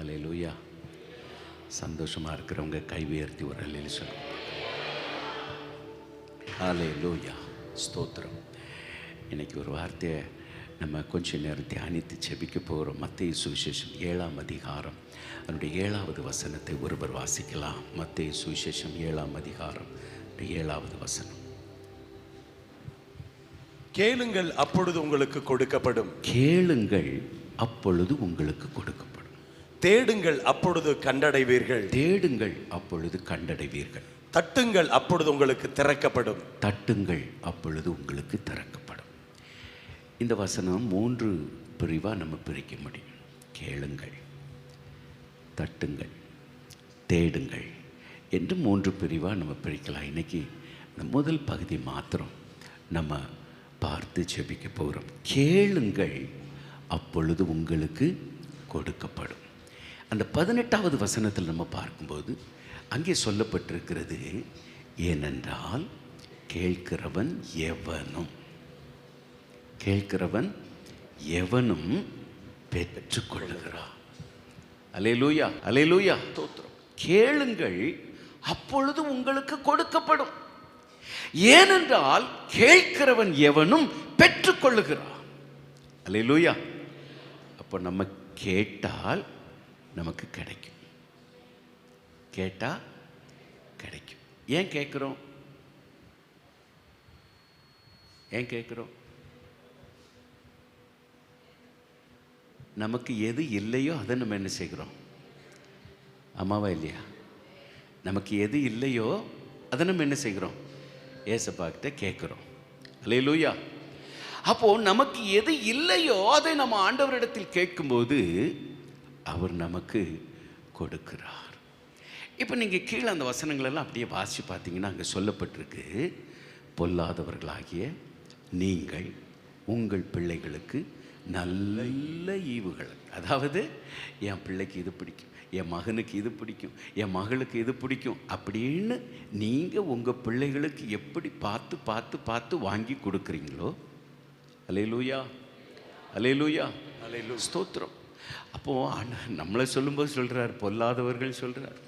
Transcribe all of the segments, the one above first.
அல்லேலூயா. சந்தோஷமாக இருக்கிறவங்க கை உயர்த்தி ஒரு அல்லேலூயா சொல்லுங்க. அல்லேலூயா, ஸ்தோத்திரம். இன்னைக்கு ஒரு வார்த்தையை நம்ம கொஞ்ச நேரம் தியானித்து செபிக்க போகிறோம். மத்தேயு சுவிசேஷம் 7ஆம் அதிகாரம் அதனுடைய 7வது வசனத்தை ஒருவர் வாசிக்கலாம். மத்தேயு சுவிசேஷம் 7ஆம் அதிகாரம் 7வது வசனம். கேளுங்கள், அப்பொழுது உங்களுக்கு கொடுக்கப்படும். கேளுங்கள், அப்பொழுது உங்களுக்கு கொடுக்கப்படும். தேடுங்கள், அப்பொழுது கண்டடைவீர்கள். தேடுங்கள், அப்பொழுது கண்டடைவீர்கள். தட்டுங்கள், அப்பொழுது உங்களுக்கு திறக்கப்படும். தட்டுங்கள், அப்பொழுது உங்களுக்கு திறக்கப்படும். இந்த வசனம் 3 பிரிவாக நம்ம பிரிக்க முடியும். கேளுங்கள், தட்டுங்கள், தேடுங்கள் என்று 3 பிரிவாக நம்ம பிரிக்கலாம். இன்னைக்கு இந்த முதல் பகுதி மாத்திரம் நம்ம பார்த்து ஜெபிக்க போகிறோம். கேளுங்கள், அப்பொழுது உங்களுக்கு கொடுக்கப்படும். அந்த 18வது வசனத்தில் நம்ம பார்க்கும்போது அங்கே சொல்லப்பட்டிருக்கிறது, ஏனென்றால் கேட்கிறவன் எவனும் பெற்றுக்கொள்ளுகிறான். அல்லேலூயா, அல்லேலூயா, ஸ்தோத்திரம். கேளுங்கள், அப்பொழுது உங்களுக்கு கொடுக்கப்படும். ஏனென்றால் கேட்கிறவன் எவனும் பெற்றுக்கொள்ளுகிறான். அல்லேலூயா. அப்போ நம்ம கேட்டால் நமக்கு கிடைக்கும். கேட்டா கிடைக்கும். ஏன் கேட்குறோம்? நமக்கு எது இல்லையோ அதை நம்ம என்ன செய்கிறோம்? அம்மாவா இல்லையா? நமக்கு எது இல்லையோ அதை நம்ம என்ன செய்கிறோம்? ஏசப்பா கிட்ட கேட்குறோம். அல்லேலூயா. அப்போது நமக்கு எது இல்லையோ அதை நம்ம ஆண்டவரிடத்தில் கேட்கும்போது அவர் நமக்கு கொடுக்கிறார். இப்போ நீங்கள் கீழே அந்த வசனங்களெல்லாம் அப்படியே வாசித்து பார்த்தீங்கன்னா அங்கே சொல்லப்பட்டிருக்கு, பொல்லாதவர்களாகிய நீங்கள் உங்கள் பிள்ளைகளுக்கு நல்ல ஈவுகள், அதாவது என் பிள்ளைக்கு இது பிடிக்கும், என் மகனுக்கு இது பிடிக்கும், என் மகளுக்கு இது பிடிக்கும் அப்படின்னு நீங்கள் உங்கள் பிள்ளைகளுக்கு எப்படி பார்த்து பார்த்து பார்த்து வாங்கி கொடுக்குறீங்களோ, அல்லேலூயா, அல்லேலூயா, அல்லேலூயா, ஸ்தோத்திரம். அப்போது நம்மளை சொல்லும்போது சொல்கிறார், பொல்லாதவர்கள் சொல்கிறார்,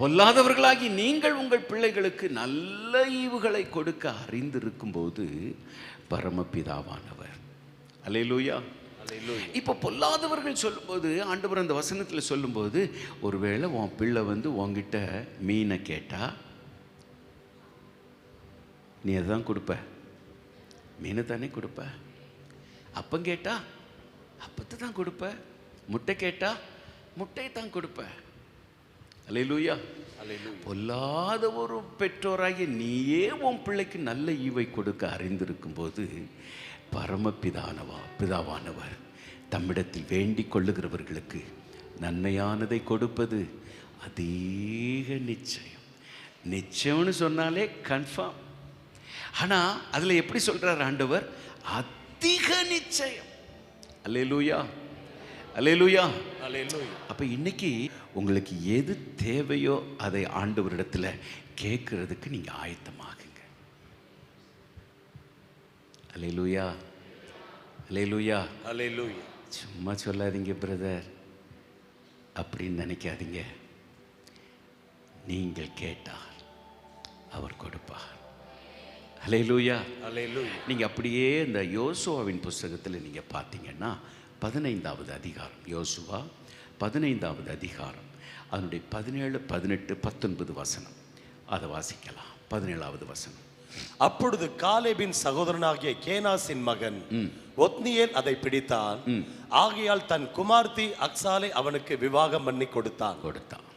பொல்லாதவர்களாகி நீங்கள் உங்கள் பிள்ளைகளுக்கு நல்ல ஈவுகளை கொடுக்க அறிந்திருக்கும்போது பரமபிதாவானவர். அல்லேலூயா. இப்போ பொல்லாதவர்கள் சொல்லும்போது ஆண்டவர் அந்த வசனத்தில் சொல்லும்போது, ஒருவேளை உன் பிள்ளை உன்கிட்ட மீனை கேட்டா நீ அதுதான் கொடுப்ப, மீனை தானே கொடுப்ப. அப்பம் கேட்டா அப்பத்தை தான் கொடுப்ப. முட்டை கேட்டா முட்டையை தான் கொடுப்ப. அல்லேலூயா. பொல்லாத ஒரு பெற்றோராகிய நீயே உன் பிள்ளைக்கு நல்ல ஈவை கொடுக்க அறிந்திருக்கும் போது பிதாவானவர் தம்மிடத்தில் வேண்டிக் கொள்ளுகிறவர்களுக்கு நன்மையானதை கொடுப்பது அதிக நிச்சயம். நிச்சயம்னு சொன்னாலே கன்ஃபார்ம். ஆனால் அதில் எப்படி சொல்கிறார் ஆண்டவர்? அதிக நிச்சயம். அல்லேலூயா, அல்லேலூயா, அல்லேலூயா. அப்போ இன்னைக்கு உங்களுக்கு எது தேவையோ அதை ஆண்டவரிடத்தில் கேட்கறதுக்கு நீங்கள் ஆயத்தமாகுங்க. அல்லேலூயா, அல்லேலூயா, அல்லேலூயா. சும்மா சொல்லாதீங்க பிரதர் அப்படின்னு நினைக்காதீங்க. நீங்கள் கேட்டால் அவர் கொடுப்பார். அல்லேலூயா, அல்லேலூயா. நீங்கள் அப்படியே இந்த யோசுவாவின் புஸ்தகத்தில் நீங்கள் பார்த்தீங்கன்னா 15வது அதிகாரம், யோசுவா 15வது அதிகாரம் அதனுடைய 17, 18, 19 வசனம் அதை வாசிக்கலாம். 17வது வசனம். அப்பொழுது காலேபின் சகோதரனாகிய கேனாசின் மகன் ஒத்னியேல் அதை பிடித்தான். ஆகையால் தன் குமார்த்தி அக்சாலை அவனுக்கு விவாகம் பண்ணி கொடுத்தான்.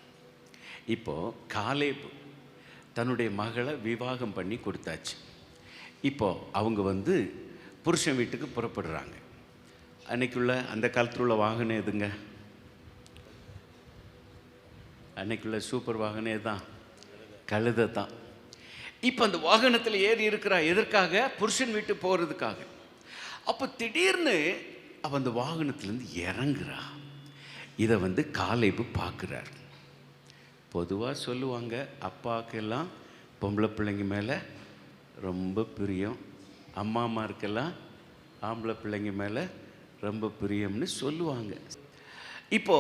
இப்போ காலேப் தன்னுடைய மகளை விவாகம் பண்ணி கொடுத்தாச்சு. இப்போ அவங்க புருஷன் வீட்டுக்கு புறப்படுறாங்க. அன்னைக்குள்ள அந்த காலத்தில் உள்ள வாகனம் எதுங்க? அன்னைக்குள்ள சூப்பர் வாகனம் தான், கழுதை தான். இப்போ அந்த வாகனத்தில் ஏறி இருக்கிறா. எதற்காக? புருஷன் வீட்டு போகிறதுக்காக. அப்போ திடீர்னு அவன் அந்த வாகனத்திலேருந்து இறங்குறா. இதை காலேபு பார்க்குறார். பொதுவாக சொல்லுவாங்க, அப்பாவுக்கெல்லாம் பொம்பளை பிள்ளைங்க மேலே ரொம்ப பிரியம், அம்மாமாருக்கெல்லாம் ஆம்பளை பிள்ளைங்க மேலே ரொம்ப பிரியம்னு சொல்லுவாங்க. இப்போ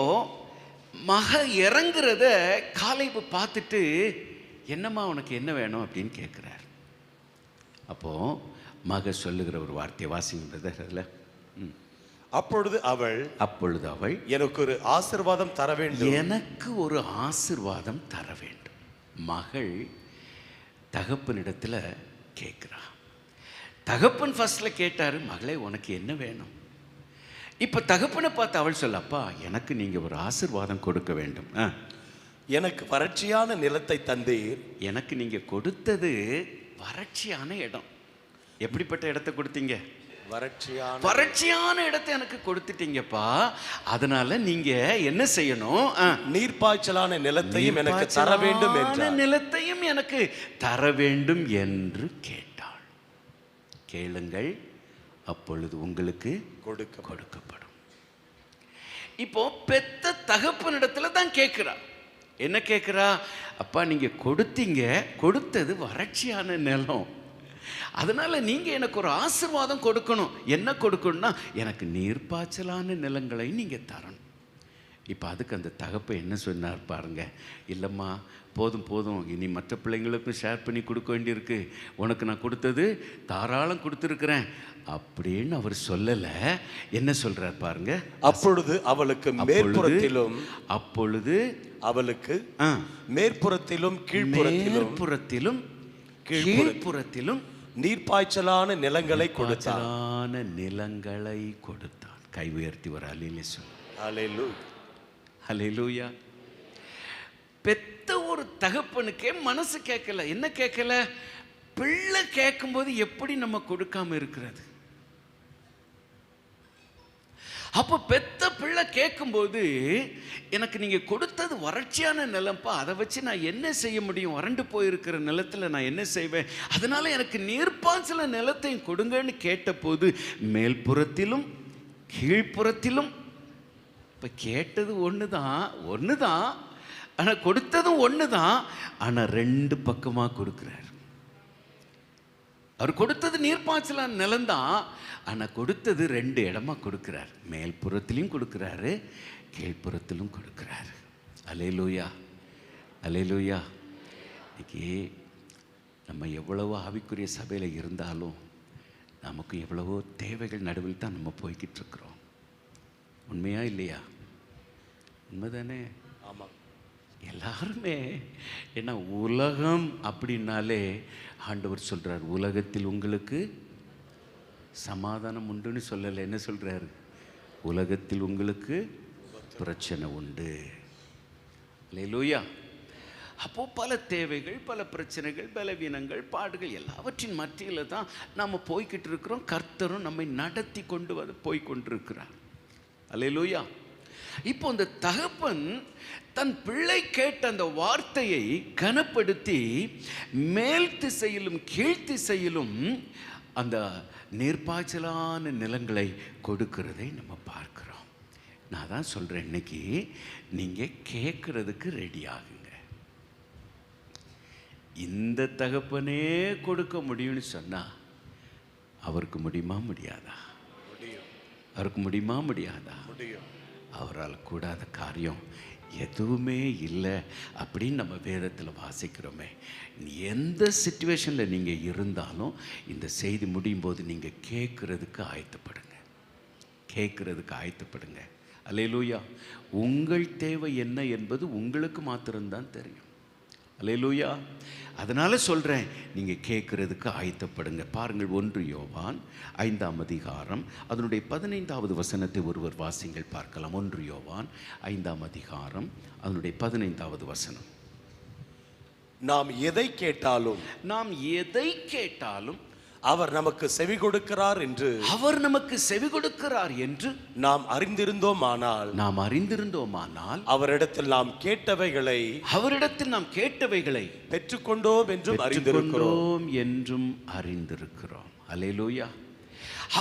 மக இறங்குறத காலேபு பார்த்துட்டு, என்னம்மா உனக்கு என்ன வேணும் அப்படின்னு கேட்குறார். அப்போ மக சொல்லுகிற ஒரு வார்த்தையை வாசிங்க பிரதர். அதில் அப்பொழுது அவள் எனக்கு ஒரு ஆசீர்வாதம் தர வேண்டும். எனக்கு ஒரு ஆசீர்வாதம் தர வேண்டும். மகள் தகப்பனிடத்தில் கேட்குறா. தகப்பன் ஃபர்ஸ்ட்ல கேட்டாரு, மகளே உனக்கு என்ன வேணும்? இப்போ தகப்பனை பார்த்து அவள் சொல்ல, அப்பா எனக்கு நீங்க ஒரு ஆசீர்வாதம் கொடுக்க வேண்டும். எனக்கு வறட்சியான நிலத்தை தந்தீர். எனக்கு நீங்க கொடுத்தது வறட்சியான இடம். எப்படிப்பட்ட இடத்தை கொடுத்தீங்க? வறட்சியான இடத்தை எனக்கு கொடுத்துட்டீங்கப்பா. அதனால நீங்க என்ன செய்யணும்? நீர்ப்பாய்ச்சலான நிலத்தையும் எனக்கு தர வேண்டும் என்ற நிலத்தையும் எனக்கு தர வேண்டும் என்று கேட்டாள். கேளுங்கள், அப்பொழுது உங்களுக்கு கொடுக்கப்படும். இப்போ பெத்த தகப்பனிடத்துல தான் கேட்கிறா. என்ன கேட்கிறா? அப்பா நீங்க கொடுத்தீங்க, கொடுத்தது வறட்சியான நிலம், அதனால நீங்க எனக்கு ஒரு ஆசீர்வாதம் கொடுக்கணும். என்ன கொடுக்கணும்னா எனக்கு நீர்ப்பாய்ச்சலான நிலங்களை நீங்க தரணும். இப்போ அதுக்கு அந்த தகப்பை என்ன சொன்னார் பாருங்க, இல்லைம்மா போதும் போதும், இனி மற்ற பிள்ளைங்களுக்கும் ஷேர் பண்ணி கொடுக்க வேண்டியிருக்கு, உனக்கு நான் கொடுத்தது தாராளம் கொடுத்துருக்குறேன் அப்படின்னு அவர் சொல்லலை. என்ன சொல்றார் பாருங்க, அப்பொழுது அவளுக்கு மேற்புறத்திலும் கீழ்ப்புறத்திலும் கீழ்ப்புறத்திலும் நீர்ப்பாய்ச்சலான நிலங்களை கொடுத்தான். கை உயர்த்தி ஒரு அல்லேலூயா சொல்லு. அல்லேலூயா. பெத்த ஒரு தகப்பனுக்கே மனசு கேட்கல. என்ன கேட்கல? பிள்ளை கேட்கும்போது எப்படி நம்ம கொடுக்காம இருக்கிறது? அப்போ பெத்த பிள்ளை கேட்கும்போது, எனக்கு நீங்க கொடுத்தது வறட்சியான நிலம்ப்பா, அதை வச்சு நான் என்ன செய்ய முடியும்? வறண்டு போயிருக்கிற நிலத்தில் நான் என்ன செய்வேன்? அதனால எனக்கு நீர்ப்பாய்ச்சல நிலத்தையும் கொடுங்கன்னு கேட்டபோது, மேல்புறத்திலும் கீழ்ப்புறத்திலும், இப்போ கேட்டது ஒன்று தான், ஆனால் கொடுத்ததும் ஒன்று தான், ஆனால் ரெண்டு பக்கமாக கொடுக்குறார். அவர் கொடுத்தது நீர்ப்பாய்ச்சலான நிலம்தான், ஆனால் கொடுத்தது ரெண்டு இடமா கொடுக்குறார். மேல்புறத்திலையும் கொடுக்குறாரு, கீழ்ப்புறத்திலும் கொடுக்குறாரு. அல்லேலூயா, அல்லேலூயா. இன்னைக்கு நம்ம எவ்வளவோ ஆவிக்குரிய சபையில் இருந்தாலும் நமக்கு எவ்வளவோ தேவைகள் நடுவில் தான் நம்ம போய்கிட்டு இருக்கிறோம். உண்மையா இல்லையா? உண்மைதானே? ஆமாம். எல்லாருமே ஏன்னா உலகம் அப்படின்னாலே ஆண்டவர் சொல்றார், உலகத்தில் உங்களுக்கு சமாதானம் உண்டுன்னு சொல்லலை. என்ன சொல்றாரு? உலகத்தில் உங்களுக்கு பிரச்சனை உண்டு. அல்லேலூயா. அப்போ பல தேவைகள், பல பிரச்சனைகள், பலவீனங்கள், பாடுகள் எல்லாவற்றின் மத்தியில் தான் நாம் போய்கிட்டு இருக்கிறோம். கர்த்தரும் நம்மை நடத்தி கொண்டு போய்கொண்டிருக்கிறார். அல்லேலூயா. இப்போ அந்த தகப்பன் தன் பிள்ளை கேட்ட அந்த வார்த்தையை கனப்படுத்தி மேல் திசையிலும் கீழ்த்திசையிலும் அந்த நீர்ப்பாய்ச்சலான நிலங்களை கொடுக்கிறதை நம்ம பார்க்கிறோம். நான் தான் சொல்கிறேன், இன்னைக்கு நீங்கள் கேட்குறதுக்கு ரெடி ஆகுங்க. இந்த தகப்பனே கொடுக்க முடியும்னு சொன்னால் அவருக்கு முடியுமா முடியாதா? அவருக்கு முடியுமா முடியாதா? அவரால் கூடாத காரியம் எதுவுமே இல்லை அப்படின்னு நம்ம வேதத்தில் வாசிக்கிறோமே. எந்த சிச்சுவேஷனில் நீங்கள் இருந்தாலும் இந்த செய்தி முடியும் போது நீங்கள் கேட்குறதுக்கு ஆயத்தப்படுங்க. அல்லேலூயா. உங்கள் தேவை என்ன என்பது உங்களுக்கு மாத்திரம்தான் தெரியும். அல்லேலூயா. அதனால சொல்கிறேன், நீங்கள் கேட்குறதுக்கு ஆயத்தப்படுங்க. பாருங்கள், 1 யோவான் 5ஆம் அதிகாரம் அதனுடைய 15வது வசனத்தை ஒருவர் வாசிங்கள் பார்க்கலாம். 1 யோவான் 5ஆம் அதிகாரம் அதனுடைய 15வது வசனம். நாம் எதை கேட்டாலும் அவர் நமக்கு செவி கொடுக்கிறார் என்று நாம் அறிந்திருந்தோமானால் அவரிடத்தில் நாம் கேட்டவைகளை பெற்றுக்கொண்டோம் என்றும் அறிந்திருக்கிறோம். அல்லேலூயா.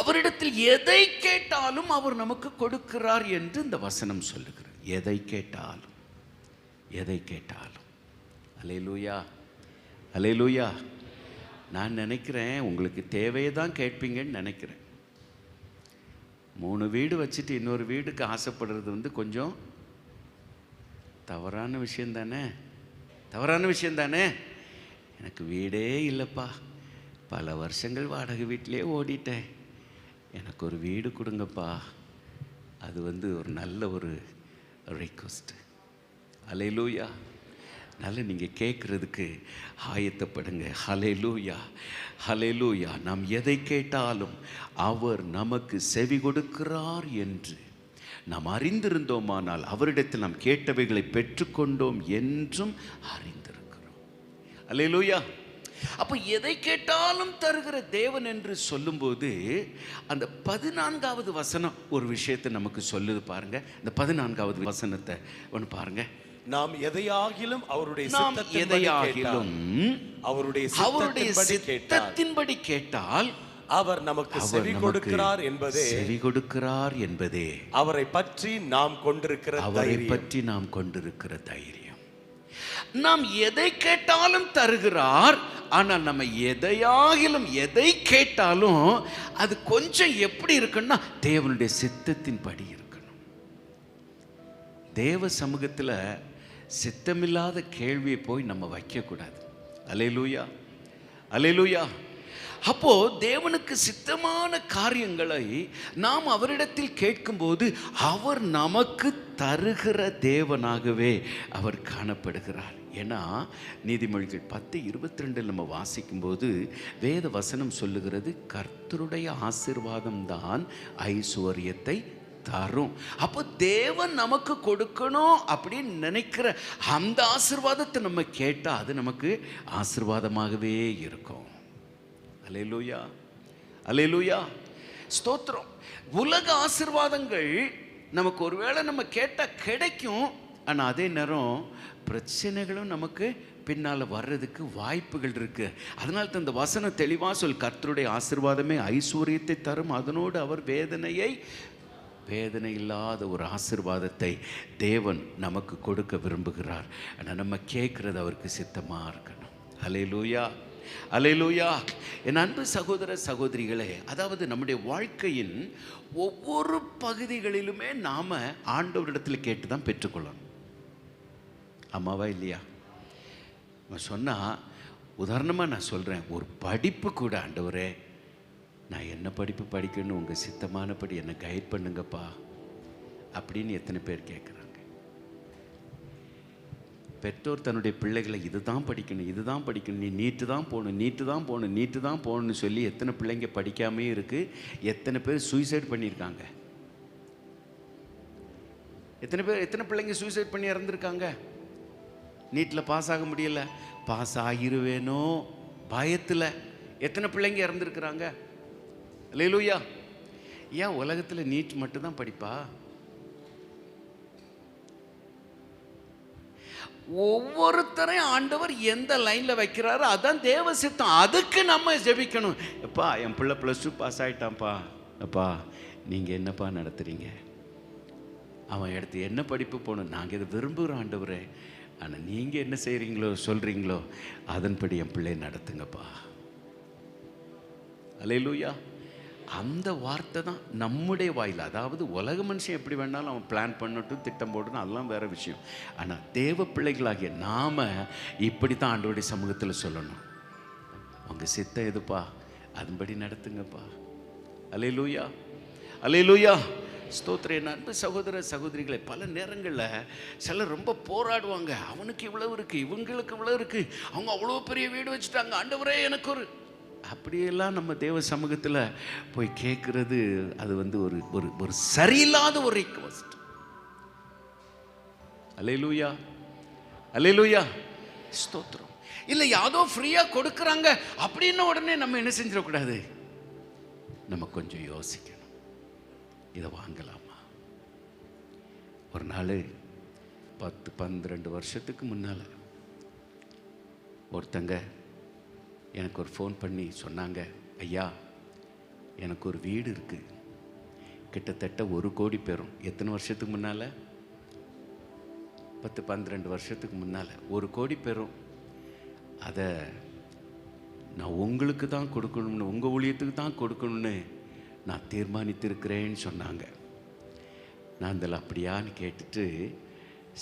அவரிடத்தில் எதை கேட்டாலும் அவர் நமக்கு கொடுக்கிறார் என்று இந்த வசனம் சொல்லுகிறது. எதை கேட்டாலும். அல்லேலூயா, அல்லேலூயா. நான் நினைக்கிறேன், உங்களுக்கு தேவையை தான் கேட்பீங்கன்னு நினைக்கிறேன். நான் நினைக்கிறேன், உங்களுக்கு தேவையை தான் கேட்பீங்கன்னு நினைக்கிறேன். நான் நினைக்கிறேன், உங்களுக்கு தேவையை தான் கேட்பீங்கன்னு நினைக்கிறேன். நான் நினைக்கிறேன், உங்களுக்கு தேவையை தான் கேட்பீங்கன்னு நினைக்கிறேன். நான் நினைக்கிறேன், உங்களுக்கு தேவையை தான் கேட்பீங்கன்னு நினைக்கிறேன். நான் நினைக்கிறேன், உங்களுக்கு தேவையை தான் கேட்பீங்கன்னு நினைக்கிறேன். 3 வீடு வச்சுட்டு இன்னொரு வீடுக்கு ஆசைப்படுறது வந்து கொஞ்சம் தவறான விஷயந்தானே, தவறான விஷயந்தானே. எனக்கு வீடே இல்லைப்பா, பல வருஷங்கள் வாடகை வீட்டிலே ஓடிட்டேன், எனக்கு ஒரு வீடு கொடுங்கப்பா. அது வந்து ஒரு நல்ல ஒரு ரிக்வெஸ்ட். அல்லேலூயா. நல்ல நீங்கள் கேட்குறதுக்கு ஆயத்தப்படுங்க. ஹல்லேலூயா, ஹல்லேலூயா. நாம் எதை கேட்டாலும் அவர் நமக்கு செவி கொடுக்கிறார் என்று நாம் அறிந்திருந்தோமானால் அவரிடத்தில் நாம் கேட்டவைகளை பெற்றுக்கொண்டோம் என்றும் அறிந்திருக்கிறோம். அல்லேலூயா. அப்போ எதை கேட்டாலும் தருகிற தேவன் என்று சொல்லும்போது அந்த 14வது வசனம் ஒரு விஷயத்தை நமக்கு சொல்லுது பாருங்க. இந்த 14வது வசனத்தை ஒன்று பாருங்க. நாம் எதையாகிலும் அவருடைய சித்தத்தின்படி கேட்டால் அவர் நமக்கு செவி கொடுக்கிறார் என்பதே அவரை பற்றி நாம் கொண்டிருக்கிற தைரியம். நாம் எதை கேட்டாலும் தருகிறார். ஆனால் நம்ம எதையாகிலும் எதை கேட்டாலும் அது கொஞ்சம் எப்படி இருக்குன்னா தேவனுடைய சித்தத்தின்படி இருக்கணும். தேவ சமூகத்தில் சித்தமில்லாத கேள்வியை போய் நம்ம வைக்கக்கூடாது. அல்லேலூயா, அல்லேலூயா. அப்போ தேவனுக்கு சித்தமான காரியங்களை நாம் அவரிடத்தில் கேட்கும்போது அவர் நமக்கு தருகிற தேவனாகவே அவர் காணப்படுகிறார். ஏன்னா நீதிமொழிகள் 10:22 நம்ம வாசிக்கும்போது வேத வசனம் சொல்லுகிறது, கர்த்தருடைய ஆசீர்வாதம்தான் ஐஸ்வர்யத்தை தரும். அப்போ தேவன் நமக்கு கொடுக்கணும் அப்படின்னு நினைக்கிற அந்த ஆசீர்வாதத்தை நம்ம கேட்டால் அது நமக்கு ஆசீர்வாதமாகவே இருக்கும். அல்லேலூயா, அல்லேலூயா, ஸ்தோத்திரம். உலக ஆசீர்வாதங்கள் நமக்கு ஒருவேளை நம்ம கேட்டால் கிடைக்கும். ஆனால் அதே நேரம் பிரச்சனைகளும் நமக்கு பின்னால் வர்றதுக்கு வாய்ப்புகள் இருக்கு. அதனால தான் இந்த வசனம் தெளிவாக சொல், கர்த்தருடைய ஆசீர்வாதமே ஐஸ்வர்யத்தை தரும், அதனோடு அவர் வேதனை இல்லாத ஒரு ஆசீர்வாதத்தை தேவன் நமக்கு கொடுக்க விரும்புகிறார். ஆனால் நம்ம கேட்குறது அவருக்கு சித்தமாக இருக்கணும். அல்லேலூயா, அல்லேலூயா. என் அன்பு சகோதர சகோதரிகளே, அதாவது நம்முடைய வாழ்க்கையின் ஒவ்வொரு பகுதிகளிலுமே நாம் ஆண்டவரிடத்தில் கேட்டு தான் பெற்றுக்கொள்ளணும். ஆமாவா இல்லையா? சொன்னால் உதாரணமாக நான் சொல்கிறேன், ஒரு படிப்பு கூட, ஆண்டவரே நான் என்ன படிப்பு படிக்கணும், உங்கள் சித்தமானபடி என்னை கைட் பண்ணுங்கப்பா அப்படின்னு எத்தனை பேர் கேட்குறாங்க. பெற்றோர் தன்னுடைய பிள்ளைகளை இதுதான் படிக்கணும், இதுதான் படிக்கணும், நீ நீட்டு தான் போகணும்னு சொல்லி எத்தனை பிள்ளைங்க படிக்காமே இருக்குது. எத்தனை பேர் சூசைட் பண்ணியிருக்காங்க? எத்தனை பிள்ளைங்க சூசைட் பண்ணி இறந்துருக்காங்க? நீட்டில் பாஸ் ஆக முடியல, பாஸ் ஆகிருவேனோ பயத்தில் எத்தனை பிள்ளைங்க இறந்துருக்குறாங்க? அல்லேலூயா. ஏன் உலகத்தில் நீட் மட்டும்தான் படிப்பா? ஒவ்வொருத்தரையும் ஆண்டவர் எந்த லைனில் வைக்கிறாரோ அதான் தேவ சித்தம். அதுக்கு நம்ம ஜெபிக்கணும். எப்பா என் பிள்ளை +2 பாஸ் ஆகிட்டான்ப்பா, அப்பா நீங்கள் என்னப்பா நடத்துகிறீங்க, அவன் எடுத்து என்ன படிப்பு போகணும், நாங்கள் இதை விரும்புகிறோம் ஆண்டவரே, ஆனால் நீங்கள் என்ன செய்கிறீங்களோ சொல்கிறீங்களோ அதன்படி என் பிள்ளையை நடத்துங்கப்பா. அல்லேலூயா. அந்த வார்த்தை தான் நம்முடைய வாயில். அதாவது உலக மனுஷன் எப்படி வேணாலும் அவன் பிளான் பண்ணட்டும், திட்டம் போடணும், அதெல்லாம் வேறு விஷயம். ஆனால் தேவ பிள்ளைகளாகிய நாம் இப்படி தான் ஆண்டவருடைய சமூகத்தில் சொல்லணும், அவங்க சித்தம் எதுப்பா அதன்படி நடத்துங்கப்பா. அல்லேலூயா, அல்லேலூயா, ஸ்தோத்திரம். என் அன்பு சகோதர சகோதரிகளை, பல நேரங்களில் சிலர் ரொம்ப போராடுவாங்க. அவனுக்கு இவ்வளவு இருக்குது, இவங்களுக்கு இவ்வளோ இருக்குது, அவங்க அவ்வளோ பெரிய வீடு வச்சுட்டாங்க, ஆண்டவரே எனக்கு ஒரு, அப்படியெல்லாம் நம்ம தேவ சமூகத்தில் போய் கேட்குறது அது வந்து ஒரு ஒரு ஒரு சரியில்லாத ஒரு ரிக்வெஸ்ட். அல்லேலூயா, அல்லேலூயா, ஸ்தோத்திரம். இல்லை யாதோ ஃப்ரீயாக கொடுக்குறாங்க அப்படின்னு உடனே நம்ம என்ன செஞ்சிடக்கூடாது, நம்ம கொஞ்சம் யோசிக்கணும், இதை வாங்கலாமா. ஒரு நாள் 10-12 வருஷத்துக்கு முன்னால் ஒருத்தங்க எனக்கு ஒரு ஃபோன் பண்ணி சொன்னாங்க, ஐயா எனக்கு ஒரு வீடு இருக்குது, கிட்டத்தட்ட 1 கோடி பெறும். எத்தனை வருஷத்துக்கு முன்னால்? 10-12 வருஷத்துக்கு முன்னால் 1 கோடி பெறும். அதை நான் உங்களுக்கு தான் கொடுக்கணும்னு, உங்கள் ஊழியத்துக்கு தான் கொடுக்கணும்னு நான் தீர்மானித்திருக்கிறேன்னு சொன்னாங்க. நான் அதில் அப்படியான்னு கேட்டுட்டு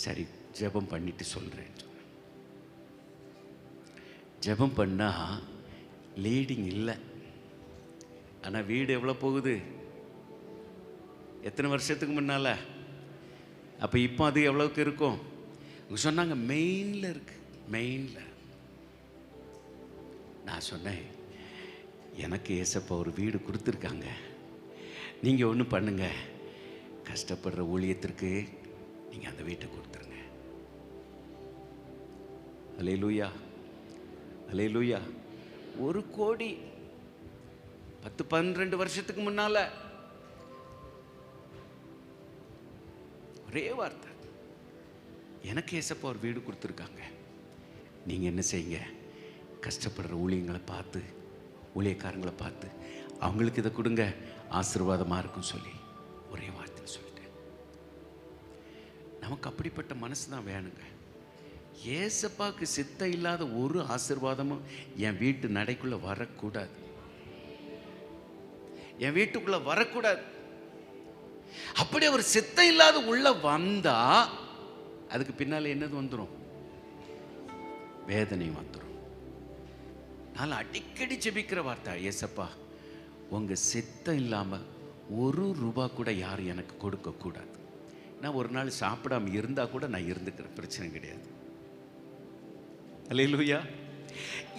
சரி ஜெபம் பண்ணிட்டு சொல்கிறேன் சொன்னேன். ஜெபம் பண்ணால் லீடிங் இல்லை. ஆனால் வீடு எவ்வளோ போகுது? எத்தனை வருஷத்துக்கு முன்னால்? அப்போ இப்போ அது எவ்வளோக்கு இருக்கும்? சொன்னாங்க மெயினில் இருக்கு, மெயினில். நான் சொன்னேன், எனக்கு ஏசப்பா ஒரு வீடு கொடுத்துருக்காங்க, நீங்கள் ஒன்று பண்ணுங்க, கஷ்டப்படுற ஊழியத்திற்கு நீங்கள் அந்த வீட்டை கொடுத்துருங்க. அல்லேலூயா, அல்லேலூயா. 1 கோடி 10-12 வருஷத்துக்கு முன்னால ஒரே வார்த்தை, எனக்கு ஏசப்பா ஒரு வீடு கொடுத்துருக்காங்க, நீங்கள் என்ன செய்யுங்க, கஷ்டப்படுற ஊழியக்காரங்களை பார்த்து அவங்களுக்கு இதை கொடுங்க, ஆசீர்வாதமாக இருக்கும் சொல்லி ஒரே வார்த்தையில் சொல்லிட்டேன். நமக்கு அப்படிப்பட்ட மனசு தான் வேணுங்க. ஏசப்பாவுக்கு சித்தம் இல்லாத ஒரு ஆசீர்வாதமும் என் வீட்டு நடைக்குள்ள வரக்கூடாது, என் வீட்டுக்குள்ள வரக்கூடாது. அப்படி அவர் சித்தம் இல்லாத உள்ள வந்தா அதுக்கு பின்னால என்னது வந்துடும்? வேதனை வந்துடும். நான் அடிக்கடி ஜெபிக்கிற வார்த்தை, ஏசப்பா உங்க சித்தம் இல்லாம ₹1 கூட யாரும் எனக்கு கொடுக்க கூடாது. நான் ஒரு நாள் சாப்பிடாம இருந்தா கூட நான் இருந்துக்கிறேன், பிரச்சனை கிடையாது. அல்லேலூயா.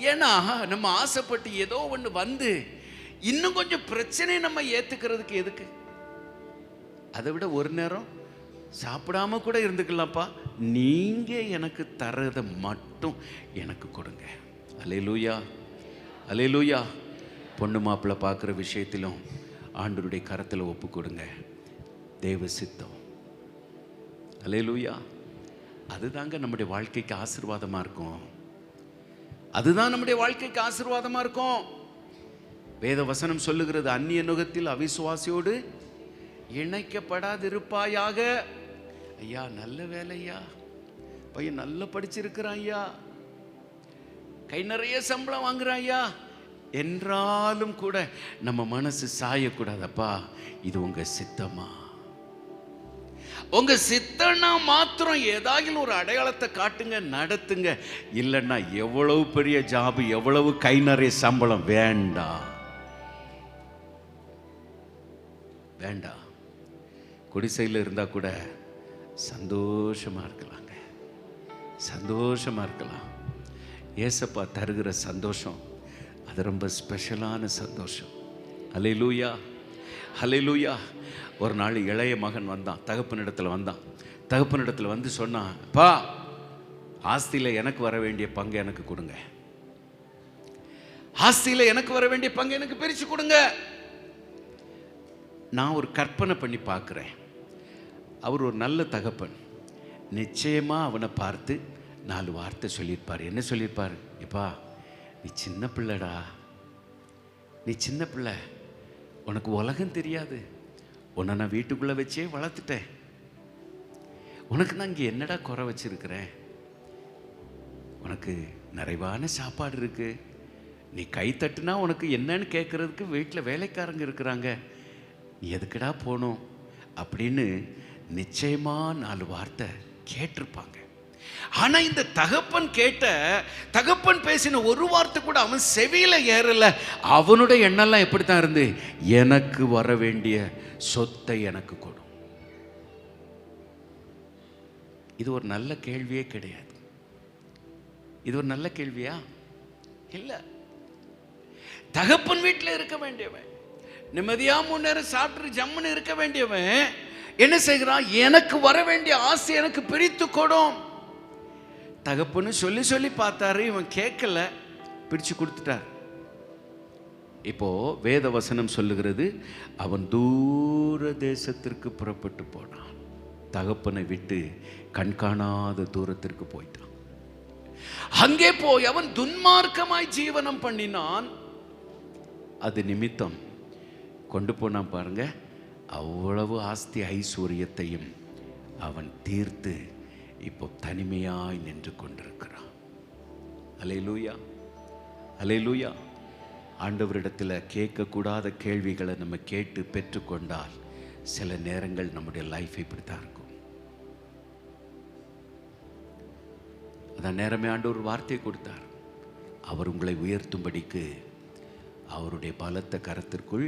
ஏன்னா நம்ம ஆசைப்பட்டு ஏதோ ஒன்று வந்து இன்னும் கொஞ்சம் பிரச்சனை நம்ம ஏத்துக்கிறதுக்கு எதுக்கு? அதை விட ஒரு நேரம் சாப்பிடாம கூட இருந்துக்கலாம்ப்பா, நீங்க எனக்கு தரதை மட்டும் எனக்கு கொடுங்க. அல்லேலூயா, அல்லேலூயா. பொண்ணு மாப்பிள்ளை பார்க்குற விஷயத்திலும் ஆண்டவருடைய கரத்தில் ஒப்பு கொடுங்க, தேவ சித்தம். அல்லேலூயா. அதுதாங்க நம்முடைய வாழ்க்கைக்கு ஆசீர்வாதமாக இருக்கும். அதுதான் நம்முடைய வாழ்க்கைக்கு ஆசீர்வாதமாக இருக்கும். வேத வசனம் சொல்லுகிறது, அந்நிய நுகத்தில் அவிசுவாசியோடு இணைக்கப்படாதிருப்பாயாக. ஐயா நல்ல வேலையா, பையன் நல்லா படிச்சிருக்கிறான் ஐயா, கை நிறைய சம்பளம் வாங்குறான் ஐயா என்றாலும் கூட நம்ம மனசு சாயக்கூடாதப்பா, இது உங்க சித்தமா? உங்க சித்தம்னா மாத்திரம் ஏதாவது ஒரு அடையாளத்தை காட்டுங்க, நடத்துங்க. இல்லைன்னா எவ்வளவு பெரிய ஜாபு, எவ்வளவு கை நிறைய சம்பளம் வேண்டாம், வேண்டாம். குடிசையில் இருந்தா கூட சந்தோஷமா இருக்கலாங்க, சந்தோஷமா இருக்கலாம். ஏசப்பா தருகிற சந்தோஷம் அது ரொம்ப ஸ்பெஷலான சந்தோஷம். அல்லேலூயா, அல்லேலூயா. ஒரு நாள் இளைய மகன் வந்தான், தகப்பனிடத்தில் வந்து சொன்னான், பா ஆஸ்தியில் எனக்கு வர வேண்டிய பங்கு எனக்கு கொடுங்க, ஆஸ்தியில் எனக்கு வர வேண்டிய பங்கு எனக்கு பிரித்து கொடுங்க. நான் ஒரு கற்பனை பண்ணி பார்க்குறேன், அவர் ஒரு நல்ல தகப்பன், நிச்சயமாக அவனை பார்த்து 4 வார்த்தை சொல்லியிருப்பார். என்ன சொல்லியிருப்பார்? எப்பா நீ சின்ன பிள்ளைடா, நீ சின்ன பிள்ளை, உனக்கு உலகம் தெரியாது, உன்னை நான் வீட்டுக்குள்ளே வச்சே வளர்த்துட்டேன், உனக்கு நான் இங்கே என்னடா குறை வச்சிருக்கிறேன், உனக்கு நிறைவான சாப்பாடு இருக்கு, நீ கை தட்டுனா உனக்கு என்னன்னு கேட்கறதுக்கு வீட்டில் வேலைக்காரங்க இருக்கிறாங்க, நீ எதுக்குடா போகணும் அப்படின்னு நிச்சயமா 4 வார்த்தை கேட்டிருப்பாங்க. ஆனா இந்த தகப்பன் பேசின ஒரு வார்த்தை கூட அவன் செவியில ஏறல. அவனுடைய எண்ணெல்லாம் எப்படித்தான் இருந்து, எனக்கு வர வேண்டிய சொத்தை எனக்கு கொடு. இது ஒரு நல்ல கேள்வியே கிடையாது. இது ஒரு நல்ல கேள்வியா? இல்ல. தகப்பன் வீட்டில் இருக்க வேண்டியவன், நிம்மதியா முன்னேற சாப்பிட்டு ஜம்முன்னு இருக்க வேண்டியவன் என்ன செய்கிறான்? எனக்கு வர வேண்டிய ஆசை எனக்கு பிரித்து கொடும். தகப்பன்னு சொல்லி சொல்லி பார்த்தாரு, இவன் கேட்கல, பிரிச்சு கொடுத்துட்டார். இப்போ வேத வசனம் சொல்லுகிறது, அவன் தூர தேசத்திற்கு புறப்பட்டு போனான், தகப்பனை விட்டு கண்காணாத தூரத்திற்கு போயிட்டான். அங்கே போய் அவன் துன்மார்க்கமாய் ஜீவனம் பண்ணினான். அது நிமித்தம் கொண்டு போனான் பாருங்க, அவ்வளவு ஆஸ்தி ஐஸ்வர்யத்தையும் அவன் தீர்த்து இப்போ தனிமையாய் நின்று கொண்டிருக்கிறான். அல்லேலூயா, அல்லேலூயா. ஆண்டவரிடத்தில் கேட்கக்கூடாத கேள்விகளை நம்ம கேட்டு பெற்றுக்கொண்டால் சில நேரங்கள் நம்முடைய லைஃப் இப்படி தான் இருக்கும். அதான் நேரமே ஆண்டவர் வார்த்தை கொடுத்தார், அவர் உங்களை உயர்த்தும்படிக்கு அவருடைய பலத்த கரத்திற்குள்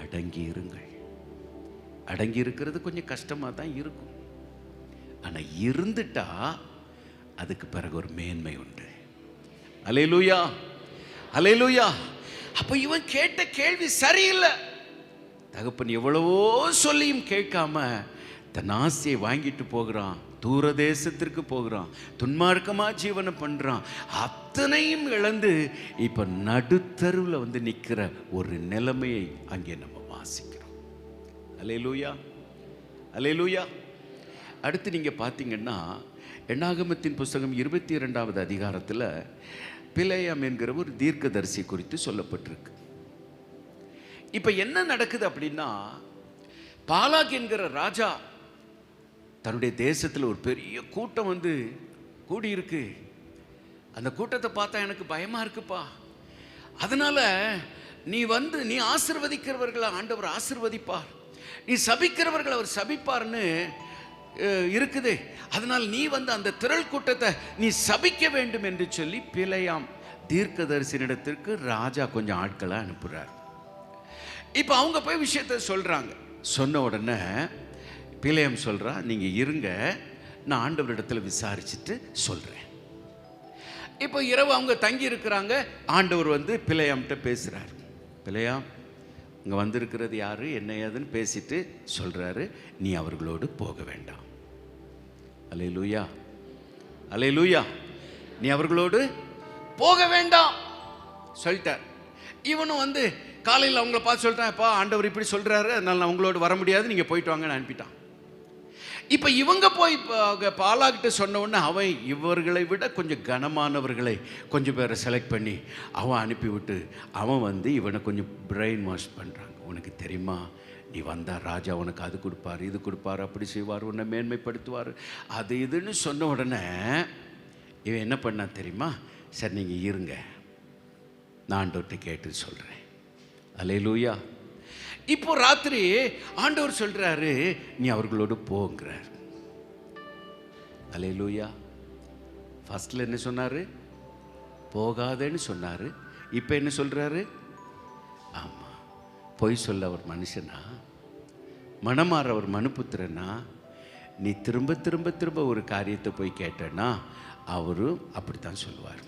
அடங்கி இருங்கள். அடங்கி இருக்கிறது கொஞ்சம் கஷ்டமாக தான் இருக்கும், ஆனால் இருந்துட்டா அதுக்கு பிறகு ஒரு மேன்மை உண்டு. அல்லேலூயா, அல்லேலூயா. அப்போ இவன் கேட்ட கேள்வி சரியில்லை. தகப்பன் எவ்வளவோ சொல்லியும் கேட்காம தன் ஆசையை வாங்கிட்டு போகிறான், தூர தேசத்திற்கு போகிறான், துன்மார்க்கமாக ஜீவனை பண்ணுறான், அத்தனையும் இழந்து இப்போ நடுத்தருவில் வந்து நிற்கிற ஒரு நிலைமையை அங்கே நம்ம வாசிக்கிறோம். அல்லேலூயா, அல்லேலூயா. அடுத்து நீங்கள் பார்த்தீங்கன்னா எண்ணாகமத்தின் புஸ்தகம் 22வது அதிகாரத்தில் பிலேயாம் என்கிற ஒரு தீர்க்கதரிசி குறித்து சொல்லப்பட்டிருக்கு. இப்போ என்ன நடக்குது அப்படின்னா, பாலாக் என்கிற ராஜா தன்னுடைய தேசத்தில் ஒரு பெரிய கூட்டம் வந்து கூடியிருக்கு. அந்த கூட்டத்தை பார்த்தா எனக்கு பயமாக இருக்குப்பா. அதனால நீ ஆசீர்வதிக்கிறவர்களை ஆண்டவர் ஆசீர்வதிப்பார், நீ சபிக்கிறவர்கள் அவர் சபிப்பார்னு இருக்குது. அதனால் நீ வந்து அந்த திரள் கூட்டத்தை நீ சபிக்க வேண்டும் என்று சொல்லி பிலேயாம் தீர்க்கதரிசனிடத்திற்கு ராஜா கொஞ்சம் ஆட்களை அனுப்புகிறார். இப்போ அவங்க போய் விஷயத்தை சொல்கிறாங்க. சொன்ன உடனே பிலேயாம் சொல்கிறா, நீங்கள் இருங்க, நான் ஆண்டவரிடத்தில் விசாரிச்சுட்டு சொல்கிறேன். இப்போ இரவு அவங்க தங்கி இருக்கிறாங்க. ஆண்டவர் வந்து பிலேயாம்கிட்ட பேசுகிறார். பிலேயாம், இங்கே வந்திருக்கிறது யாரு என்ன ஏதுன்னு பேசிட்டு சொல்கிறாரு, நீ அவர்களோடு போக வேண்டாம். அல்லேலூயா, அல்லேலூயா. நீ அவர்களோடு போக வேண்டாம் சொல்லிட்டார். இவனும் வந்து காலையில் அவங்கள பார்த்து சொல்லிட்டான், அப்பா ஆண்டவர் இப்படி சொல்கிறாரு, அதனால் நான் உங்களோடு வர முடியாது, நீங்கள் போயிட்டு வாங்கன்னு அனுப்பிட்டான். இப்போ இவங்க போய் பாலாக்கிட்ட சொன்ன உடனே அவன் இவர்களை விட கொஞ்சம் கனமானவர்களை கொஞ்சம் பேரை செலக்ட் பண்ணி அவன் அனுப்பிவிட்டு அவன் வந்து இவனை கொஞ்சம் பிரெயின் வாஷ் பண்ணுறாங்க. உனக்கு தெரியுமா, நீ வந்தால் ராஜா உனக்கு அது கொடுப்பார், இது கொடுப்பார், அப்படி செய்வார், உன்னை மேன்மைப்படுத்துவார், அது இதுன்னு சொன்ன உடனே இவன் என்ன பண்ணான் தெரியுமா, சரி நீங்கள் இருங்க, நான் ஆண்டவர்கிட்ட கேட்டு சொல்கிறேன். அல்லேலூயா. இப்போ ராத்திரி ஆண்டவர் சொல்றாரு, நீ அவர்களோடு போங்கிறார். அல்லேலூயா. ஃபர்ஸ்ட்ல என்ன சொன்னாரு, போகாதேன்னு சொன்னாரு. இப்போ என்ன சொல்றாரு, ஆமா, பொய் சொல்ல அவர் மனுஷனா, மனமாற அவர் மனுப்புத்திரனா, நீ திரும்ப திரும்ப திரும்ப ஒரு காரியத்தை போய் கேட்டனா அவரும் அப்படித்தான் சொல்லுவார்.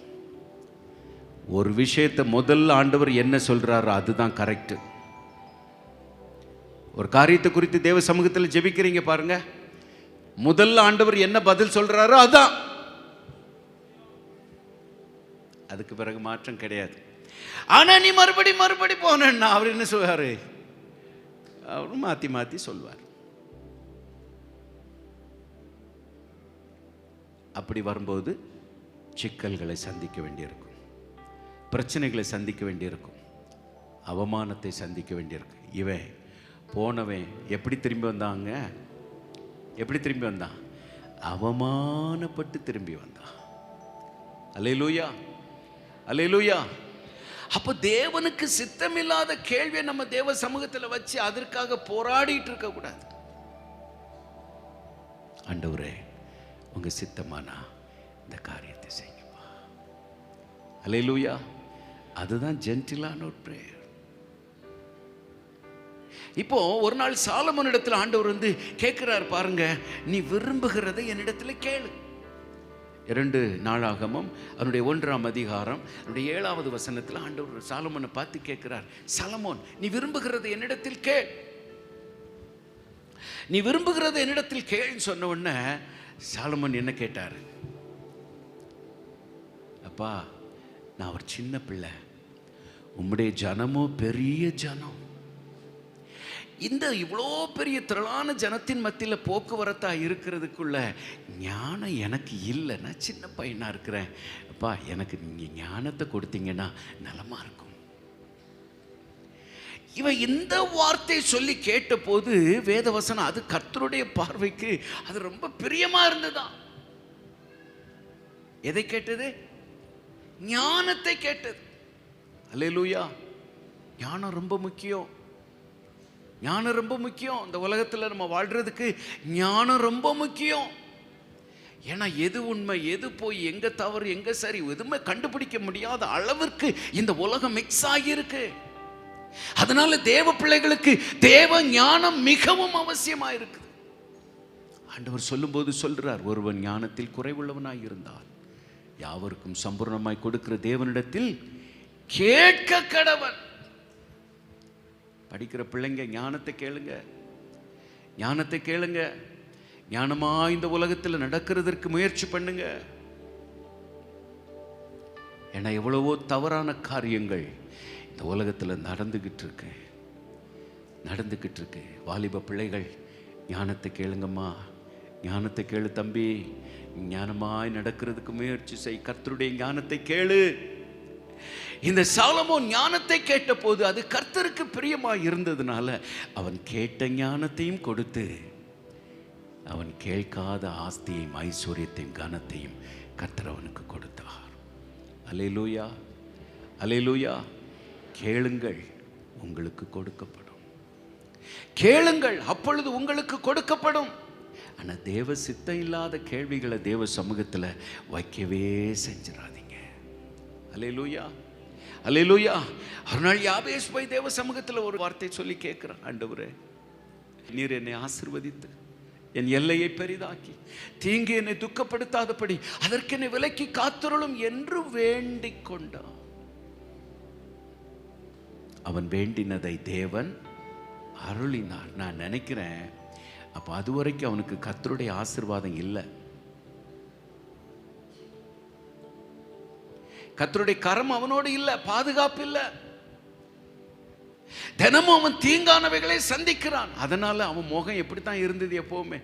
ஒரு விஷயத்தை முதல்ல ஆண்டவர் என்ன சொல்றாரோ அதுதான் கரெக்ட். ஒரு காரியத்தை குறித்து தேவ சமூகத்தில் ஜெபிக்கிறீங்க பாருங்க, முதல்ல ஆண்டவர் என்ன பதில் சொல்றாரோ அதான், அதுக்கு பிறகு மாற்றம் கிடையாது. ஆனா நீ மறுபடி போனா அவர் என்ன சொல்வாரு, அவரும் மாத்தி மாத்தி சொல்வார். அப்படி வரும்போது சிக்கல்களை சந்திக்க வேண்டியிருக்கும், பிரச்சனைகளை சந்திக்க வேண்டியிருக்கும், அவமானத்தை சந்திக்க வேண்டியிருக்கு. இவன் போனவன் எப்படி திரும்பி வந்தாங்க, எப்படி திரும்பி வந்தான், அவமானப்பட்டு திரும்பி வந்தான். அல்லேலூயா, அல்லேலூயா. அப்போ தேவனுக்கு சித்தமில்லாத கேள்வியை நம்ம தேவ சமூகத்தில் வச்சு அதற்காக போராடிட்டு இருக்க கூடாது. ஆண்டவரே உங்க சித்தமானா இந்த காரியத்தை செய்யுமா. அல்லேலூயா. அதுதான் ஜென்டிலான ஒரு பிரேயர். இப்போ ஒரு நாள் சாலமோன் இடத்துல ஆண்டவர் வந்து கேட்கிறார் பாருங்க, நீ விரும்புகிறதை என்னிடத்துல கேளு. 2 நாளாகமம் அதனுடைய 1ஆம் அதிகாரம் அதனுடைய 7வது வசனத்தில் ஆண்டவர் சாலமோனை பார்த்து கேட்கிறார், சாலமோன் நீ விரும்புகிறதை என்னிடத்தில் கேள், நீ விரும்புகிறதை என்னிடத்தில் கேள்னு சொன்ன உடனே சாலமோன் என்ன கேட்டார், அப்பா நான் ஒரு சின்ன பிள்ளை, உம்முடைய ஜனமோ பெரிய ஜனம், இந்த இவ்வளோ பெரிய திரளான ஜனத்தின் மத்தியில் போக்குவரத்தா இருக்கிறதுக்குள்ள ஞானம் எனக்கு இல்லை, நான் சின்ன பையனா இருக்கிறேன், அப்பா எனக்கு நீங்க ஞானத்தை கொடுத்தீங்கன்னா நலமா இருக்கும். இவன் இந்த வார்த்தையை சொல்லி கேட்ட போது வேதவசனம் அது கர்த்தருடைய பார்வைக்கு அது ரொம்ப பிரியமா இருந்ததுதான். எதை கேட்டது, ஞானத்தை கேட்டது. அல்லேலூயா. ஞானம் ரொம்ப முக்கியம். ஞானம் ரொம்ப முக்கியம். இந்த உலகத்தில் நம்ம வாழ்றதுக்கு ஞானம் ரொம்ப முக்கியம். ஏன்னா எது உண்மை, எது போய், எங்க தவறு, எங்க சரி, எதுவுமே கண்டுபிடிக்க முடியாத அளவிற்கு இந்த உலகம் மிக்ஸ் ஆகியிருக்கு. அதனால தேவ பிள்ளைகளுக்கு தேவ ஞானம் மிகவும் அவசியமா இருக்குது. ஆண்டவர் சொல்லும்போது சொல்றார், ஒருவன் ஞானத்தில் குறைவுள்ளவனாய் இருந்தால் யாவருக்கும் சம்பூர்ணமாய் கொடுக்கிற தேவனிடத்தில் கேட்க கடவன். படிக்கிற பிள்ளைங்க ஞானத்தை கேளுங்க, ஞானத்தை கேளுங்க. ஞானமா இந்த உலகத்தில் நடக்கிறதற்கு முயற்சி பண்ணுங்க. ஏன்னா எவ்வளவோ தவறான காரியங்கள் இந்த உலகத்தில் நடந்துகிட்டு இருக்கு. வாலிப பிள்ளைகள் ஞானத்தை கேளுங்கம்மா, ஞானத்தை கேளு தம்பி. ஞானமாய் நடக்கிறதுக்கு முயற்சி செய். கர்த்தருடைய ஞானத்தை கேளு. இந்த சாலமோன் ஞானத்தை கேட்ட போது அது கர்த்தருக்கு பிரியமாய் இருந்ததுனால அவன் கேட்ட ஞானத்தையும் கொடுத்து அவன் கேட்காத ஆஸ்தியையும் ஐஸ்வர்யத்தையும் கனத்தையும் கர்த்தர் அவனுக்கு கொடுத்தார். அல்லேலூயா, அல்லேலூயா. கேளுங்கள், உங்களுக்கு கொடுக்கப்படும். கேளுங்கள், அப்பொழுது உங்களுக்கு கொடுக்கப்படும். ஆனால் தேவ சித்தம் இல்லாத கேள்விகளை தேவ சமூகத்தில் வைக்கவே செஞ்சிடாதீங்க. அல்லேலூயா, அல்லேலூயா. ஒரு நாள் யாபேஸ் போய் தேவ சமூகத்தில் ஒரு வார்த்தை சொல்லி கேட்கிறான், ஆண்டவரே நீர் என்னை ஆசீர்வதித்து என் எல்லையை பெரிதாக்கி தீங்கு என்னை துக்கப்படுத்தாதபடி அதற்கு என்னை விலக்கி காத்தருளும் என்று வேண்டிக் கொண்டான். அவன் வேண்டினதை தேவன் அருளினார். நான் நினைக்கிறேன் அப்ப அதுவரைக்கும் அவனுக்கு கர்த்தருடைய ஆசீர்வாதம் இல்லை. கர்த்தருடைய கரம் அவனோடு இல்லை, பாதுகாப்பு இல்லை. தினமும் அவன் தீங்கானவைகளை சந்திக்கிறான். அதனால அவன் முகம் எப்படித்தான் இருந்தது எப்பவுமே.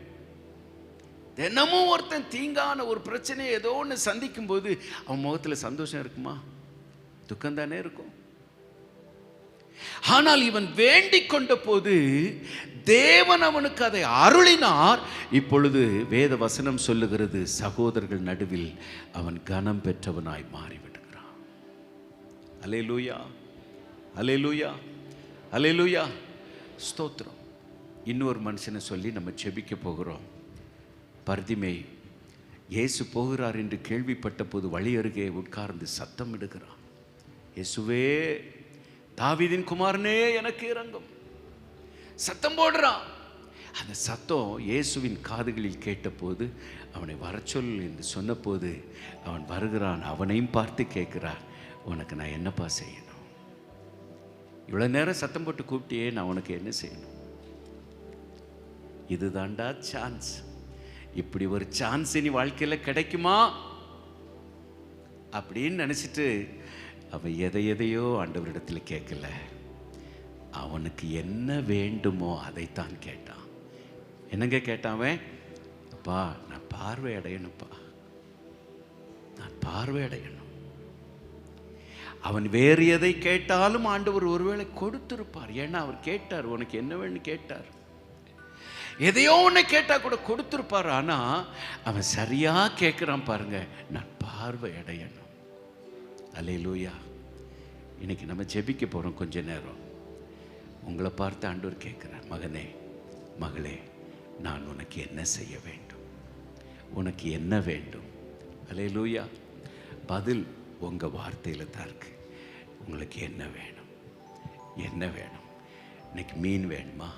தினமும் ஒருத்தன் தீங்கான ஒரு பிரச்சனையை ஏதோ ஒன்று சந்திக்கும் போது அவன் முகத்தில் சந்தோஷம் இருக்குமா? துக்கம் தானே இருக்கும். ஆனால் இவன் வேண்டிக் கொண்ட போது தேவன் அவனுக்கு அதை அருளினார். இப்பொழுது வேத வசனம் சொல்லுகிறது, சகோதரர்கள் நடுவில் அவன் கனம் பெற்றவனாய் மாறிவிடுகிறான். அல்லேலூயா, அல்லேலூயா, அல்லேலூயா. ஸ்தோத்திரம். இன்னொரு மனுஷனை சொல்லி நம்ம செபிக்க போகிறோம். பர்திமேயு இயேசு போகிறார் என்று கேள்விப்பட்ட போது வழி அருகே உட்கார்ந்து சத்தம் இடுகிறான், இயேசுவே தாவீதின் குமாரனே எனக்கு இரங்கும். சத்தம் போடுறான். அந்த சத்தம் இயேசுவின் காதுகளில் கேட்டபோது அவனை வரச்சொல் என்று சொன்னபோது அவன் வருகிறான். அவனையும் பார்த்து கேட்கிறான், உனக்கு நான் என்னப்பா செய்யணும்? இவ்வளோ நேரம் சத்தம் போட்டு கூப்பிட்டியே, நான் உனக்கு என்ன செய்யணும்? இதுதான்டா சான்ஸ். இப்படி ஒரு சான்ஸ் இனி வாழ்க்கையில் கிடைக்குமா அப்படின்னு நினச்சிட்டு அவன் எதையோ ஆண்டவரிடத்தில் கேட்கல. அவனுக்கு என்ன வேண்டுமோ அதைத்தான் கேட்டான். என்னங்க கேட்டான்? அப்பா நான் பார்வை அடையணும்ப்பா, நான் பார்வை அடையணும். அவன் வேறு எதை கேட்டாலும் ஆண்டவர் ஒருவேளை கொடுத்திருப்பார். ஏன்னா அவர் கேட்டார், உனக்கு என்ன வேணும் கேட்டார். எதையோ ஒன்று கேட்டால் கூட கொடுத்துருப்பார். ஆனால் அவன் சரியாக கேட்குறான் பாருங்க, நான் பார்வை அடையணும். அல்லேலூயா. இன்னைக்கு நம்ம ஜெபிக்க போகிறோம். கொஞ்ச நேரம் உங்களை பார்த்து ஆண்டவர் கேட்குறார், மகனே மகளே நான் உனக்கு என்ன செய்ய வேண்டும்? உனக்கு என்ன வேண்டும்? அல்லேலூயா. பதில் உங்கள் வார்த்தையில் தான் இருக்கு. உங்களுக்கு என்ன வேணும்? என்ன வேணும்? இன்னைக்கு மீன் வேணுமா?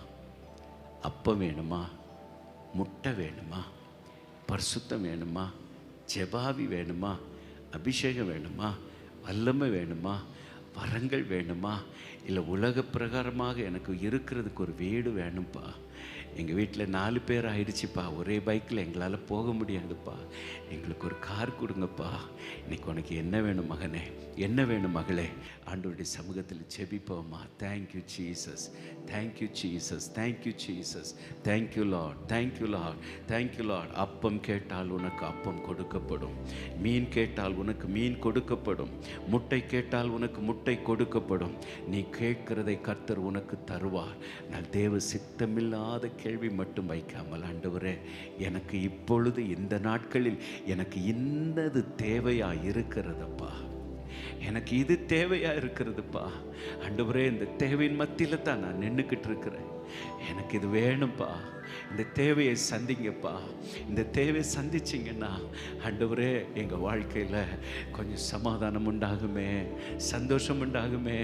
அப்பம் வேணுமா? முட்டை வேணுமா? பரிசுத்தம் வேணுமா? ஜெபாவி வேணுமா? அபிஷேகம் வேணுமா? வல்லமை வேணுமா? வரங்கள் வேணுமா? இல்லை உலக பிரகாரமாக எனக்கு இருக்கிறதுக்கு ஒரு வீடு வேணும்ப்பா. எங்கள் வீட்டில் 4 பேர் ஆயிடுச்சுப்பா, ஒரே பைக்கில் எங்களால் போக முடியாதுப்பா, எங்களுக்கு ஒரு கார் கொடுங்கப்பா. இன்னைக்கு உனக்கு என்ன வேணும் மகனே? என்ன வேணும் மகளே? ஆண்டவருடைய சமூகத்தில் ஜெபிப்போமா. Thank you Jesus, thank you Jesus, thank you Jesus, thank you Lord, thank you Lord, thank you Lord. அப்பம் கேட்டால் உனக்கு அப்பம் கொடுக்கப்படும். மீன் கேட்டால் உனக்கு மீன் கொடுக்கப்படும். முட்டை கேட்டால் உனக்கு முட்டை கொடுக்கப்படும். நீ கேட்கிறதை கர்த்தர் உனக்கு தருவார். நான் தேவ சித்தமில்லாத கேள்வி மட்டும் வைக்காமல், ஆண்டவரே எனக்கு இப்பொழுது இந்த நாட்களில் எனக்கு இன்னது தேவையா இருக்கிறதப்பா, எனக்கு இது தேவையா இருக்கிறதுப்பா. ஆண்டவரே, இந்த தேவையின் மத்தியில் தான் நான் நின்றுக்கிட்டு இருக்கிறேன். எனக்கு இது வேணும்ப்பா. இந்த தேவையை சந்திங்கப்பா. இந்த தேவையை சந்திச்சிங்கன்னா ஆண்டவரே, எங்கள் வாழ்க்கையில் கொஞ்சம் சமாதானம் உண்டாகுமே, சந்தோஷம் உண்டாகுமே.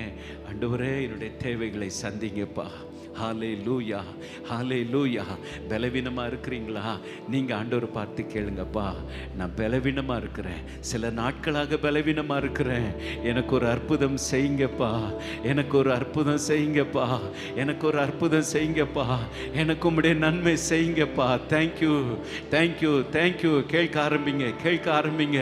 ஆண்டவரே, என்னுடைய தேவைகளை சந்திங்கப்பா. ஹல்லேலூயா, ஹல்லேலூயா. பலவீனமாக இருக்கிறீங்களா? நீங்கள் ஆண்டவரை பார்த்து கேளுங்கப்பா. நான் பலவீனமாக இருக்கிறேன், சில நாட்களாக பலவீனமாக இருக்கிறேன். எனக்கு ஒரு அற்புதம் செய்யுங்கப்பா, எனக்கு ஒரு அற்புதம் செய்யுங்கப்பா, எனக்கு ஒரு அற்புதம் செய்யுங்கப்பா, எனக்கு உம்முடைய நன்மை செய்யுங்கப்பா. Thank you, thank you, thank you. கேட்க ஆரம்பிங்க, கேட்க ஆரம்பிங்க.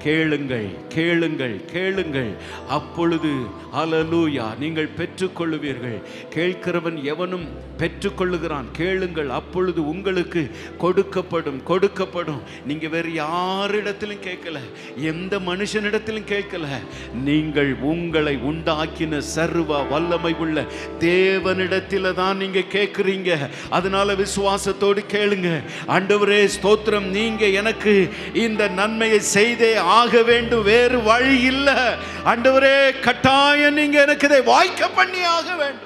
கேளுங்கள், கேளுங்கள், கேளுங்கள். அப்பொழுது ஹல்லேலூயா நீங்கள் பெற்றுக்கொள்ளுவீர்கள். கேட்கிறவன் எவனும் பெற்றுக்கொள்ளுகிறான். கேளுங்கள், அப்பொழுது உங்களுக்கு கொடுக்கப்படும், கொடுக்கப்படும். நீங்க வேறு யாரிடத்திலும் கேட்கல, எந்த மனுஷனிடத்திலும் கேட்கல. நீங்கள் உங்களை உண்டாக்கின சர்வ வல்லமை உள்ள தேவனிடத்தில் தான் நீங்க கேட்கிறீங்க. அதனால விசுவாசத்தோடு கேளுங்க. ஆண்டவரே ஸ்தோத்திரம், நீங்க எனக்கு இந்த நன்மையை செய்தே ஆக வேண்டும், வேறு வழி இல்லை. ஆண்டவரே, கட்டாயம் நீங்க எனக்கு இதை வாய்க்க பண்ணி ஆக வேண்டும்.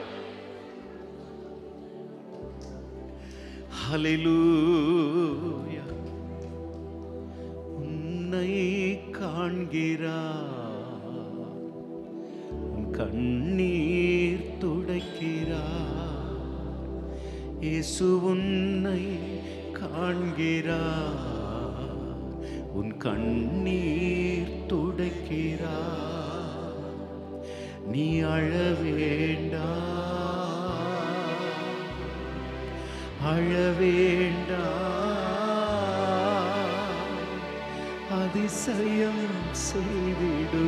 ஹல்லேலூயா. உன்னை காண்கிறார், உன் கண்ணீர் துடைக்கிறார். இயேசு உன்னை காண்கிறார், உன் கண்ணீர் துடைக்கிறார். நீ அழ வேண்டாம், அழ வேண்டாம், அதிசயம் செய்திடு.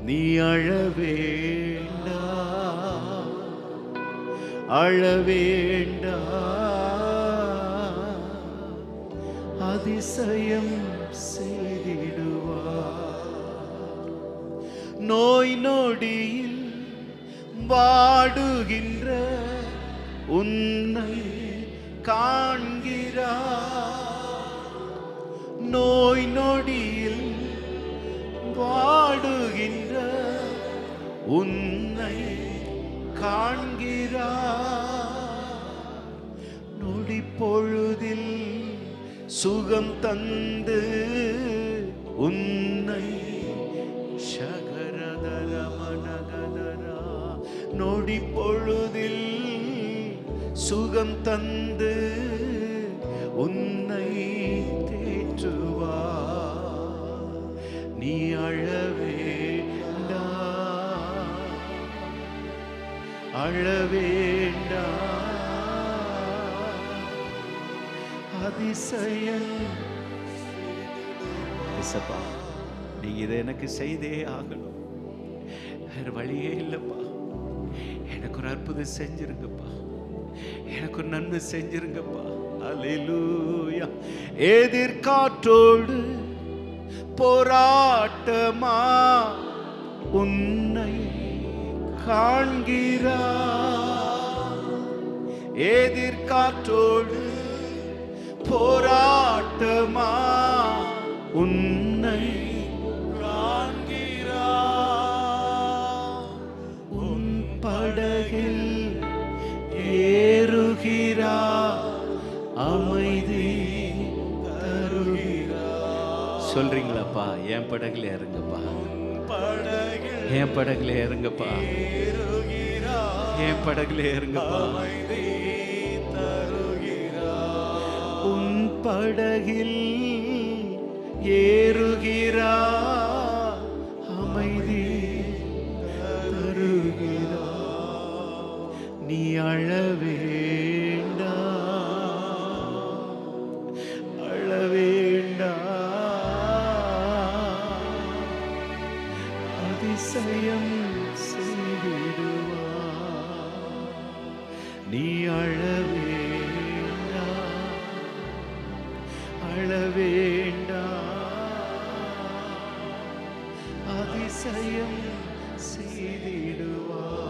நீ அழ வேண்டாம், அழ வேண்டாம், அதிசயம் செய்திடுவார். நோய் நொடியில் வாடுகின்ற உன்னை காண்கிறார். நோய் நொடியில் வாடுகின்ற உன்னை காண்கிறார். நொடி பொழுதில் சுகம் தந்து உன்னை நொடி பொழுதில் சுகம் தந்து உன்னை தேற்றுவார். நீ அழ வேண்டாம், அழ வேண்டாம், அதிசயம். இயேசப்பா, நீங்க இதை எனக்கு செய்தே ஆகணும், வேற வழியே இல்லப்பா. எனக்கு ஒரு அற்புதம் செஞ்சிருங்கப்பா, எனக்கு ஒரு நன்மை செஞ்சிருங்கப்பா. அல்லேலூயா. எதிர்காற்றோடு போராட்டமா உன்னை காண்கிறார். எதிர்காற்றோடு போராட்டமா உன்னை படகில் ஏறுகிறார், அமைதி தருகிறார். சொல்றீங்களாப்பா? என் படகுல ஏறுங்கப்பா, என் படகுல ஏறுங்கப்பா, என் படகுல ஏறுங்கப்பா. உன் படகில் ஏறுகிறார், அமைதி தருகிறார். நீ அழ வேண்டாம், அழ வேண்டாம், அதிசயம் செய்திடுவார். நீ அழ வேண்டாம், அழ வேண்டாம், அதிசயம் செய்திடுவார்.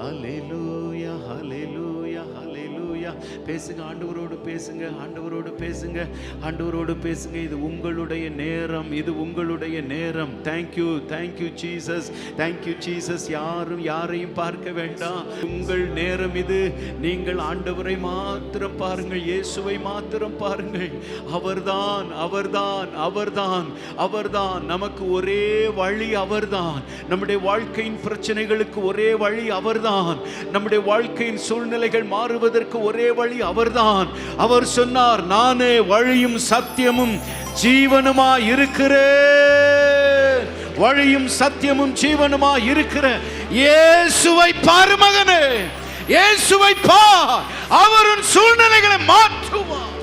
ஹல்லேலூயா, ஹல்லேலூயா, ஹல்லேலூயா. ஹalleluya. பேசுங்க, ஆண்டவரோடு பேசுங்க, ஆண்டவரோடு பேசுங்க, ஆண்டவரோடு பேசுங்க. இது உங்களுடைய நேரம், இது உங்களுடைய நேரம். Thank you, thank you Jesus, thank you Jesus. யாரும் யாரையும் பார்க்க வேண்டாம், உங்கள் நேரம் இது. நீங்கள் ஆண்டவரை மாத்திரம் பாருங்கள், இயேசுவை மாத்திரம் பாருங்கள். அவர்தான், அவர்தான், அவர்தான், அவர்தான். நமக்கு ஒரே வழி அவர்தான். நம்முடைய வாழ்க்கையின் பிரச்சனைகளுக்கு ஒரே வழி அவர்தான். நம்முடைய வாழ்க்கையின் சூழ்நிலைகள் மாறுவதற்கு ஒரே வழி அவர்தான். அவர் சொன்னார், நானே வழியும் சத்தியமும் ஜீவனுமா இருக்கிறேன். வழியும் சத்தியமும் ஜீவனுமா இருக்கிற இயேசுவை பாரு மகனே, இயேசுவை பார். அவர் உன் சூழ்நிலைகளை மாற்றுவார்.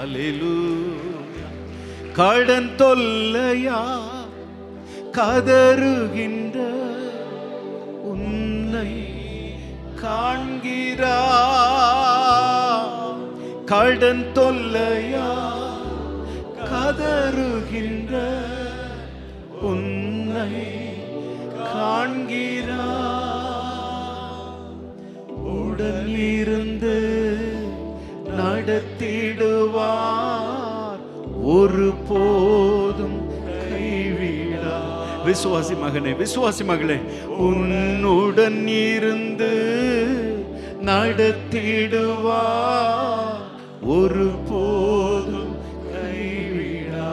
அல்லேலூயா. கடன் தொல்லையா கதறுகின்ற உன்னை காண்கிறார். கடன் தொல்லையா கதறுகின்ற உன்னை காண்கிறார். உடன் இருந்து நடத்திடுவார், ஒரு போதும் கைவிடா. விசுவாசி மகனே, விசுவாசி மகளே, உன்னுடன் இருந்து நடத்திடுவார், ஒரு போதும் கைவிடா.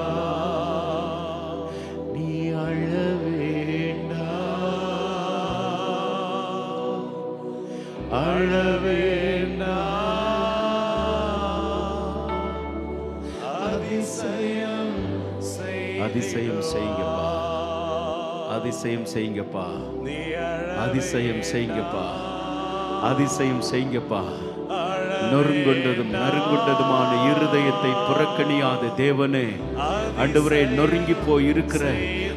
நீ அழ வேண்டாம், அழ வேண்டாம். அதிசயம் செய்யுங்கப்பா, அதிசயம் செய்யுங்கப்பா, அதிசயம் செய்யுங்கப்பா, அதிசயம் செய்யுங்கப்பா. நொறுங்குண்டதும் நறுங்குண்டதுமான இருதயத்தை புறக்கணியாத தேவனே, ஆண்டவரே, நொறுங்கி போய் இருக்கிற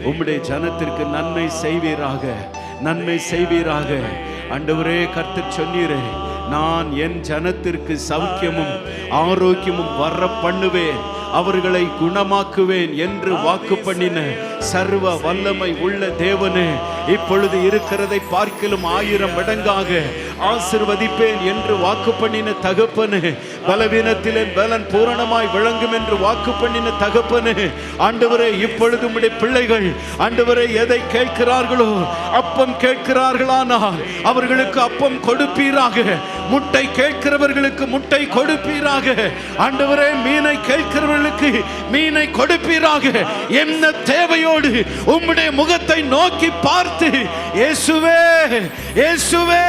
உம்முடைய ஜனத்திற்கு நன்மை செய்வீராக, நன்மை செய்வீராக. ஆண்டவரே, கர்த்தர் சொன்னீரே, நான் என் ஜனத்திற்கு சௌக்கியமும் ஆரோக்கியமும் வர பண்ணுவேன், அவர்களை குணமாக்குவேன் என்று வாக்கு பண்ணின சர்வ வல்லமை உள்ள தேவனே, இப்பொழுது இருக்கிறதை பார்க்கிலும் 1000 மடங்காக ஆசீர்வதிப்பேன் என்று வாக்கு பண்ணின தகப்பனே, பலவீனத்திலே பலன் பூரணமாய் விளங்கும் என்று வாக்கு பண்ணின தகப்பனே, ஆண்டவரே, இப்பொழுது உம்முடைய பிள்ளைகள் ஆண்டவரே எதை கேட்கிறார்களோ, அப்பம் கேட்கிறார்களானால் அவர்களுக்கு அப்பம் கொடுப்பீராக. முட்டை கேட்கிறவர்களுக்கு முட்டை கொடுப்பீராக. ஆண்டவரே, மீனை கேட்கிறவர்களுக்கு மீனை கொடுப்பீராக. என்ன தேவையோடு உம்முடைய முகத்தை நோக்கி பார்த்து, இயேசுவே, இயேசுவே,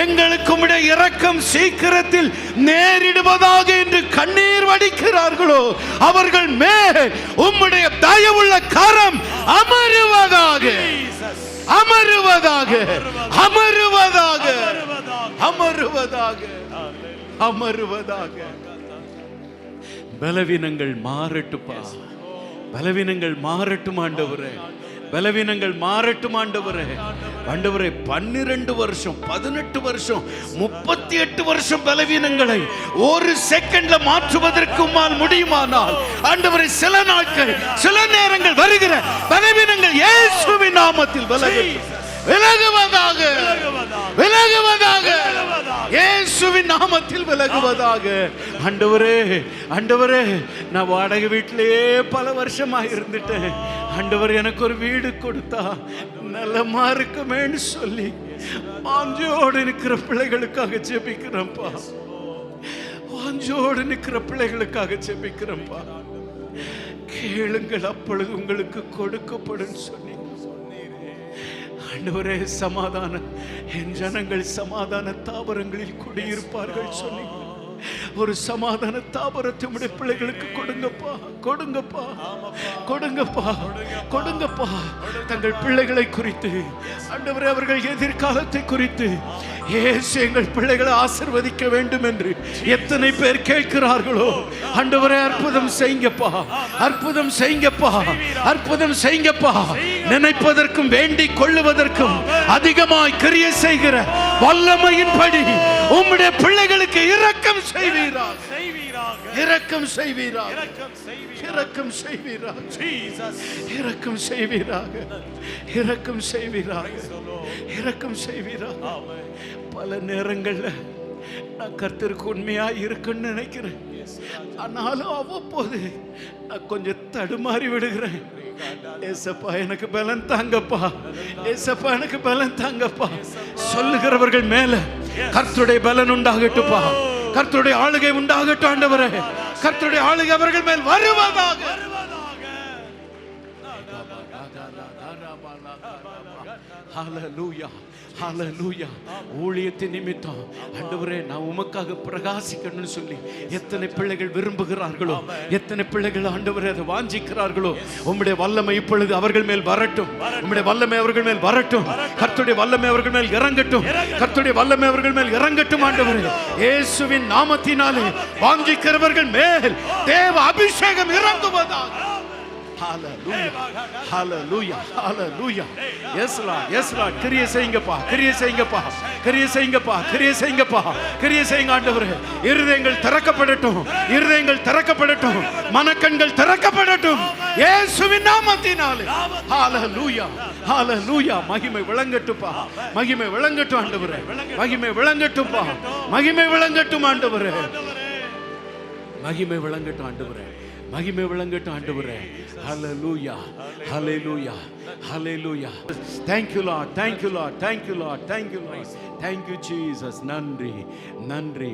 எங்களுக்கு உம்முடைய இரக்கம் சீக்கிரத்தில் நேரிடுவதாக என்று கண்ணீர் வடிக்கிறார்களோ, அவர்கள் மேல் உம்முடைய தயவுள்ள கரம் அமருவதாக, அமருவதாக, அமருவதாக, அமருவதாக, அமருவதாக. பலவீனங்கள் மாறட்டுப்பா, பலவீனங்கள் மாறட்டும் ஆண்டவரே, பலவீனங்கள் மாறட்டும் ஆண்டவரே. ஆண்டவரே, 12 வருஷம் 18 வருஷம் 38 வருஷம் பலவீனங்களை ஒரு செகண்ட்ல மாற்றுவதற்கு உம்மால் முடியுமானால், ஆண்டவரே, சில நாட்கள் சில நேரங்கள் வருகிற பலவீனங்கள் இயேசுவின் நாமத்தில் விலகுவதாக, விலகுவதாக, இயேசுவின் நாமத்தில் விலகுவதாக. ஆண்டவரே, ஆண்டவரே, நான் வாடகை வீட்டிலேயே பல வருஷமாக இருந்துட்டேன். ஆண்டவர், எனக்கு ஒரு வீடு கொடுத்தா நல்லமா இருக்குமேன்னு சொல்லி வாஞ்சோடு நிற்கிற பிள்ளைகளுக்காக ஜெபிக்கிறேன்ப்பா, வாஞ்சோடு நிற்கிற பிள்ளைகளுக்காக ஜெபிக்கிறேன்ப்பா. கேளுங்கள், அப்பொழுது உங்களுக்கு கொடுக்கப்படும் சொன்னீங்க. ஆண்டவரே, சமாதானம், என் ஜனங்கள் சமாதான தாவரங்களில் குடியிருப்பார்கள் சொன்னீங்க. ஒரு சமாதான தாபரத்தை உடைய பிள்ளைகளுக்கு கொடுங்கப்பா, கொடுங்கப்பா, கொடுங்கப்பா, கொடுங்கப்பா. தங்கள் பிள்ளைகளை குறித்து ஆண்டவரே, அவர்கள் எதிர்காலத்தை குறித்து இயேசு எங்கள் பிள்ளைகளை ஆசீர்வதிக்க வேண்டும் என்று எத்தனை பேர் கேட்கிறார்களோ, ஆண்டவரே, அற்புதம் செய்யுங்கப்பா, அற்புதம் செய்யுங்கப்பா, அற்புதம் செய்யுங்கப்பா. நினைப்பதற்கும் வேண்டிக் கொள்ளுவதற்கும் அதிகமாய் கிரியை செய்கிற வல்லமையின்படி உம்முடைய பிள்ளைகளுக்கு இரக்கம் செய்வீராக. இரக்கம் செய்வீராக, இரக்கம் செய்வீராக. இரக்கம் செய்வீராக, Jesus. இரக்கம் செய்வீராக, இரக்கம் செய்வீராக, இரக்கம் செய்வீராக. Amen. பல நேரங்கள்ல நான் கர்த்தருக்கு உண்மையா இருக்குன்னு நினைக்கிறேன். ஆனாலும் அவ்வப்போது நான் கொஞ்சம் தடுமாறி விடுகிறேன். ஏசப்பா எனக்கு பலன் தாங்கப்பா, ஏசப்பா எனக்கு பலன் தாங்கப்பா. சொல்லுகிறவர்கள் மேல கர்த்தருடைய பலன் உண்டாகட்டும்பா, கர்த்தருடைய ஆளுகை உண்டாகட்டும் ஆண்டவரே. கர்த்தருடைய ஆளுகை அவர்கள் மேல் வருவதாக. ஹalleluya, ஹalleluya. ஊழியத்தின் நிமித்தம் ஆண்டவரே நான் உமக்காக பிரகாசிக்கணும்னு சொல்லி எத்தனை பிள்ளைகள் விரும்புகிறார்களோ, எத்தனை பிள்ளைகள் ஆண்டவரே அதை வாஞ்சிக்கிறார்களோ, உம்முடைய வல்லமை இப்பொழுது அவர்கள் மேல் வரட்டும், உம்முடைய வல்லமை அவர்கள் மேல் வரட்டும், கர்த்தருடைய வல்லமை அவர்கள் மேல் இறங்கட்டும், கர்த்தருடைய வல்லமை அவர்கள் மேல் இறங்கட்டும் ஆண்டவரே. இயேசுவின் நாமத்தினாலே வாஞ்சிக்கிறவர்கள் மேல் தேவ அபிஷேகம் இறங்குவதாக. Hallelujah, hallelujah, hallelujah. Yes Lord, yes Lord. கிரியை செய்யுங்கப்பா, கிரியை செய்யுங்கப்பா, கிரியை செய்யுங்கப்பா, கிரியை செய்யுங்கப்பா, கிரியை செய்யுங்க ஆண்டவரே. இருதயங்கள் திறக்கப்படட்டும், இருதயங்கள் திறக்கப்படட்டும், மனக்கண்கள் திறக்கப்படட்டும் இயேசுவின் நாமத்தினாலே. Hallelujah, hallelujah. மகிமை விளங்கட்டும்பா, மகிமை விளங்கட்டும் ஆண்டவரே, மகிமை விளங்கட்டும்பா, மகிமை விளங்கட்டும் ஆண்டவரே, மகிமை விளங்கட்டும் ஆண்டவரே, மகிமை விளங்கட்டும் ஆண்டவரே. ஹalleluya, ஹalleluya, ஹalleluya. Thank you Lord, thank you Lord, thank you Lord, thank you Lord, thank you Jesus. நன்றி, நன்றி.